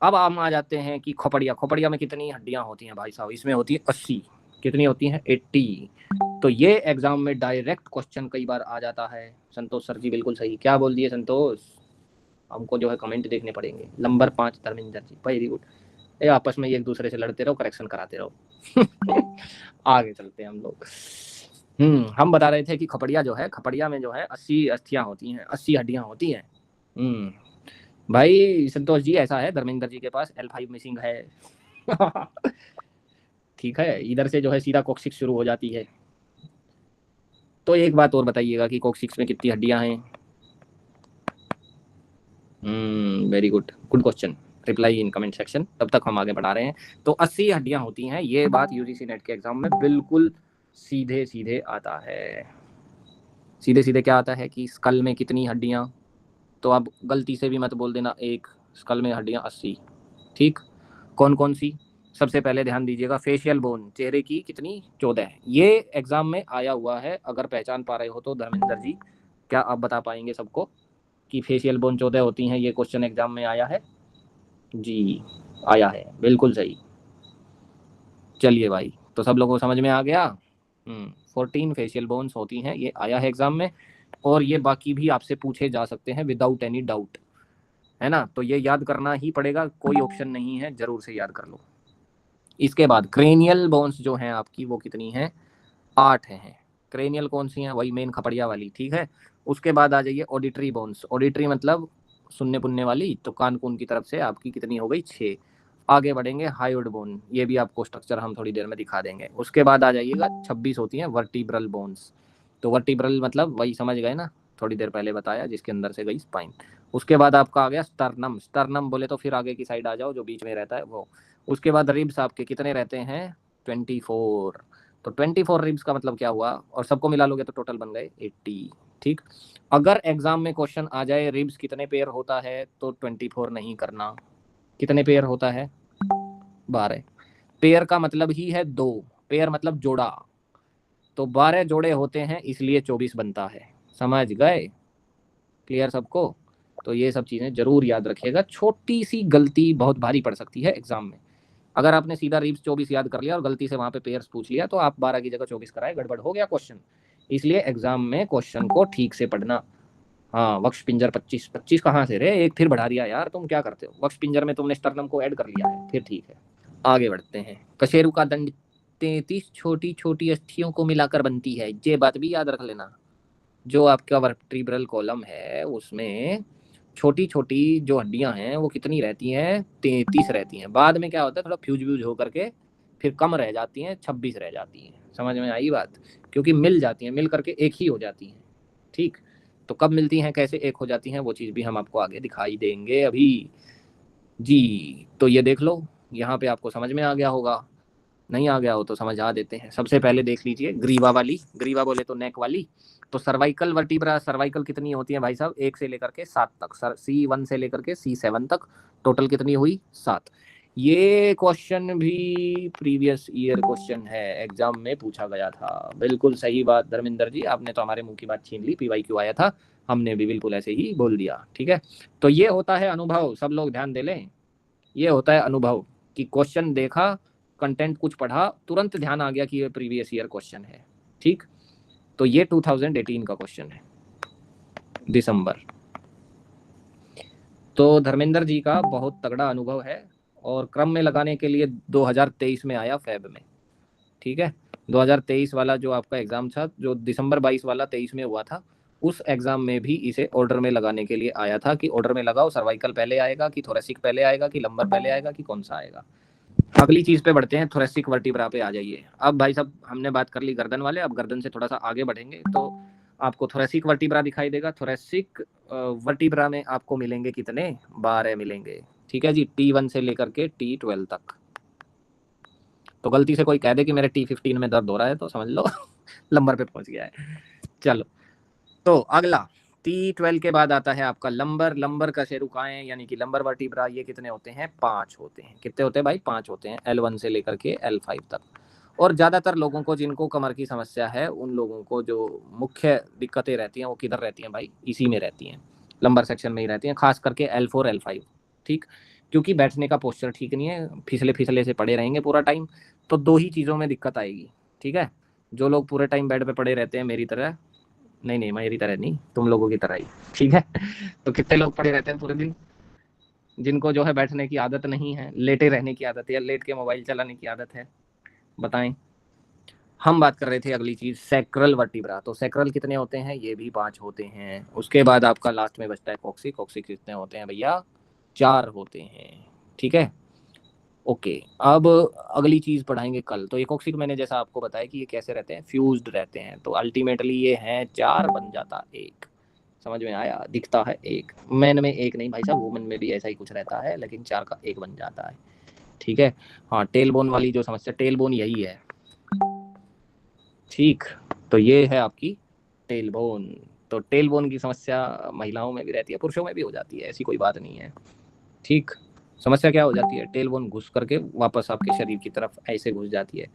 अब हम आ जाते हैं कि खोपड़िया। खोपड़िया में कितनी हड्डियां होती हैं भाई साहब? इसमें होती है 80। कितनी होती हैं? 80। तो ये एग्जाम में डायरेक्ट क्वेश्चन कई बार आ जाता है। संतोष सर जी बिल्कुल सही। क्या बोल दिए संतोष? हमको जो है कमेंट देखने पड़ेंगे। Number 5 Dharmendra ji, very good. ये आपस में एक दूसरे से लड़ते रहो, करेक्शन कराते रहो। आगे चलते हैं हम लोग। हम बता रहे थे कि खपड़िया जो है, खपड़िया में जो है 80 अस्थियां होती हैं, 80 हड्डियां होती हैं। भाई संतोष जी ऐसा है, धर्मेंद्र जी के पास L5 मिसिंग है। ठीक है, इधर से जो है सीधा कॉक्सिक्स शुरू हो जाती है। तो एक बात और बताइएगा कि कॉक्सिक्स में कितनी हड्डियां हैं? Very good, good question. Reply in comment section. तब तक हम आगे बढ़ा रहे हैं। तो 80 हड्डियां होती हैं, ये बात यूजीसी नेट के एग्जाम में बिल्कुल सीधे सीधे आता है। सीधे सीधे क्या आता है कि स्कल में कितनी हड्डियां? तो आप गलती से भी मत बोल देना एक। स्कल में हड्डियां 80। ठीक। कौन कौन सी? सबसे पहले ध्यान दीजिएगा, फेशियल बोन चेहरे की कितनी? 14। ये एग्जाम में आया हुआ है, अगर पहचान पा रहे हो तो धर्मेंद्र जी क्या आप बता पाएंगे सबको कि फेशियल बोन 14 होती हैं? ये क्वेश्चन एग्जाम में आया है जी, आया है, बिल्कुल सही। चलिए भाई, तो सब लोगों को समझ में आ गया। 14 फेशियल बोन्स होती हैं, ये आया है एग्जाम में। और ये बाकी भी आपसे पूछे जा सकते हैं विदाउट एनी डाउट, है ना? तो ये याद करना ही पड़ेगा, कोई ऑप्शन नहीं है, जरूर से याद कर लो। इसके बाद क्रेनियल बोन्स जो हैं आपकी, वो कितनी हैं? 8 हैं। क्रेनियल कौन सी हैं? वही मेन खपड़िया वाली, ठीक है। उसके बाद आ जाइए ऑडिटरी बोन्स। ऑडिटरी मतलब सुनने पुनने वाली, तो कान कून की तरफ से आपकी कितनी हो गई? 6। आगे बढ़ेंगे, हायोड बोन, ये भी आपको स्ट्रक्चर हम थोड़ी देर में दिखा देंगे। उसके बाद आ जाइएगा 26 होती हैं वर्टिब्रल बोन्स। तो वर्टिब्रल मतलब वही समझ गए ना, थोड़ी देर पहले बताया, जिसके अंदर से गई स्पाइन। उसके बाद आपका आ गया स्टर्नम। स्टर्नम बोले तो फिर आगे की साइड आ जाओ, जो बीच में रहता है वो। उसके बाद रिब्स आपके कितने रहते हैं? 24। तो 24 रिब्स का मतलब क्या हुआ? और सबको मिला लोगे तो टोटल बन गए 80। ठीक। अगर एग्जाम में क्वेश्चन आ जाए रिब्स कितने पेयर होता है, तो 24 नहीं करना। कितने पेयर होता है? 12। पेयर का मतलब ही है दो, पेयर मतलब जोड़ा। तो 12 जोड़े होते हैं, इसलिए 24 बनता है। समझ गए? क्लियर सबको? तो ये सब चीजें जरूर याद रखिएगा, छोटी सी गलती बहुत भारी पड़ सकती है एग्जाम में। अगर आपने सीधा रिब्स 24 याद कर लिया और गलती से वहां पे पेयर्स पूछ लिया, तो आप 12 की जगह 24 कराए, गड़बड़ हो गया क्वेश्चन। इसलिए एग्जाम में क्वेश्चन को ठीक से पढ़ना। हाँ, वक्ष पिंजर 25। 25 कहाँ से रे? एक फिर बढ़ा दिया यार, तुम क्या करते हो? वक्ष पिंजर में तुमने स्टर्नम को ऐड कर लिया है, फिर ठीक है। आगे बढ़ते हैं। कशेरु का दंड 33 छोटी छोटी अस्थियों को मिलाकर बनती है, ये बात भी याद रख लेना। जो आपका वर्टिब्रल कॉलम है, उसमें छोटी छोटी जो हड्डियां हैं वो कितनी रहती हैं? 33 रहती हैं। बाद में क्या होता है, थोड़ा फ्यूज व्यूज होकर के फिर कम रह जाती हैं, 26 रह जाती हैं। समझ में आई बात? क्योंकि मिल जाती हैं, मिल करके एक ही हो जाती हैं। ठीक। तो कब मिलती हैं, कैसे एक हो जाती हैं, वो चीज़ भी हम आपको आगे दिखाई देंगे अभी जी। तो ये देख लो, यहाँ पे आपको समझ में आ गया होगा। नहीं आ गया हो तो समझा देते हैं। सबसे पहले देख लीजिए ग्रीवा वाली। ग्रीवा बोले तो नेक वाली। तो सर्वाइकल वर्टिब्रा, सर्वाइकल कितनी होती है भाई साहब? 1 से लेकर के 7 तक। C1 से लेकर के C7 तक। टोटल कितनी हुई? 7। ये क्वेश्चन भी प्रीवियस ईयर क्वेश्चन है, एग्जाम में पूछा गया था। बिल्कुल सही बात धर्मेंद्र जी, आपने तो हमारे मुंह की बात छीन ली। PYQ आया था, हमने भी बिल्कुल ऐसे ही बोल दिया। ठीक है। तो ये होता है अनुभव, सब लोग ध्यान दे लें। ये होता है अनुभव कि क्वेश्चन देखा, कंटेंट कुछ पढ़ा, तुरंत ध्यान आ गया कि ये प्रीवियस ईयर क्वेश्चन है। ठीक। तो ये 2018 का क्वेश्चन है, दिसंबर। तो धर्मेंद्र जी का बहुत तगड़ा अनुभव है, और क्रम में लगाने के लिए 2023 में आया, फेब में। ठीक है। 2023 वाला जो आपका एग्जाम था, जो दिसंबर 22 वाला 23 में हुआ था, उस एग्जाम में भी इसे ऑर्डर में लगाने के लिए आया था कि ऑर्डर में लगाओ, सर्वाइकल पहले आएगा कि थोरेसिक पहले आएगा कि लंबर पहले आएगा कि कौन सा आएगा। अगली चीज पे बढ़ते हैं, थोरेसिक वर्टिब्रा पे आ जाइए। अब भाई साहब हमने बात कर ली गर्दन वाले, अब गर्दन से थोड़ा सा आगे बढ़ेंगे तो आपको थोरेसिक वर्टिब्रा दिखाई देगा। थोरेसिक वर्टिब्रा में आपको मिलेंगे कितने? 12 मिलेंगे। ठीक है जी, T1 से लेकर के T12 तक। तो गलती से कोई कह दे कि मेरे T15 में दर्द हो रहा है, तो समझ लो लंबर पे पहुंच गया है। चलो, तो अगला T12 के बाद आता है आपका लंबर। लंबर का शेरुकाएं यानी कि लंबर वर्टिब्रा, ये कितने होते हैं? 5 होते हैं। कितने होते हैं भाई? 5 होते हैं, L1 से लेकर के L5 तक। और ज्यादातर लोगों को जिनको कमर की समस्या है, उन लोगों को जो मुख्य दिक्कतें रहती हैं वो किधर रहती हैं भाई? इसी में रहती हैं, लंबर सेक्शन में ही रहती हैं, खास करके L4 L5। ठीक। क्योंकि बैठने का पोस्चर ठीक नहीं है, फिसले फिसले से पड़े रहेंगे पूरा टाइम, तो दो ही चीज़ों में दिक्कत आएगी। ठीक है, जो लोग पूरे टाइम बेड पे पड़े रहते हैं मेरी तरह, नहीं नहीं मेरी तरह नहीं, तुम लोगों की तरह ही, ठीक है। तो कितने लोग पड़े रहते हैं पूरे दिन, जिनको जो है बैठने की आदत नहीं है, लेटे रहने की आदत है, या लेट के मोबाइल चलाने की आदत है, बताएं। हम बात कर रहे थे अगली चीज सैक्रल वर्टिब्रा। तो सैक्रल कितने होते हैं, ये भी 5 होते हैं। उसके बाद आपका लास्ट में बचता है कॉक्सिक। कॉक्सिक कितने होते हैं भैया, 4 होते हैं। ठीक है, ओके। अब अगली चीज पढ़ाएंगे कल। तो ये कॉक्सिक मैंने जैसा आपको बताया कि ये कैसे रहते हैं, फ्यूज्ड रहते हैं। तो अल्टीमेटली ये है 4 बन जाता 1। समझ में आया, दिखता है 1, मैन में 1 नहीं भाई साहब, वुमन में भी ऐसा ही कुछ रहता है, लेकिन 4 का 1 बन जाता है। ठीक है, हाँ टेल बोन वाली जो समस्या, टेल बोन यही है। ठीक, तो ये है आपकी टेल बोन। तो टेल बोन की समस्या महिलाओं में भी रहती है, पुरुषों में भी हो जाती है, ऐसी कोई बात नहीं है। ठीक, समस्या क्या हो जाती है, टेल बोन घुस करके वापस आपके शरीर की तरफ ऐसे घुस जाती है।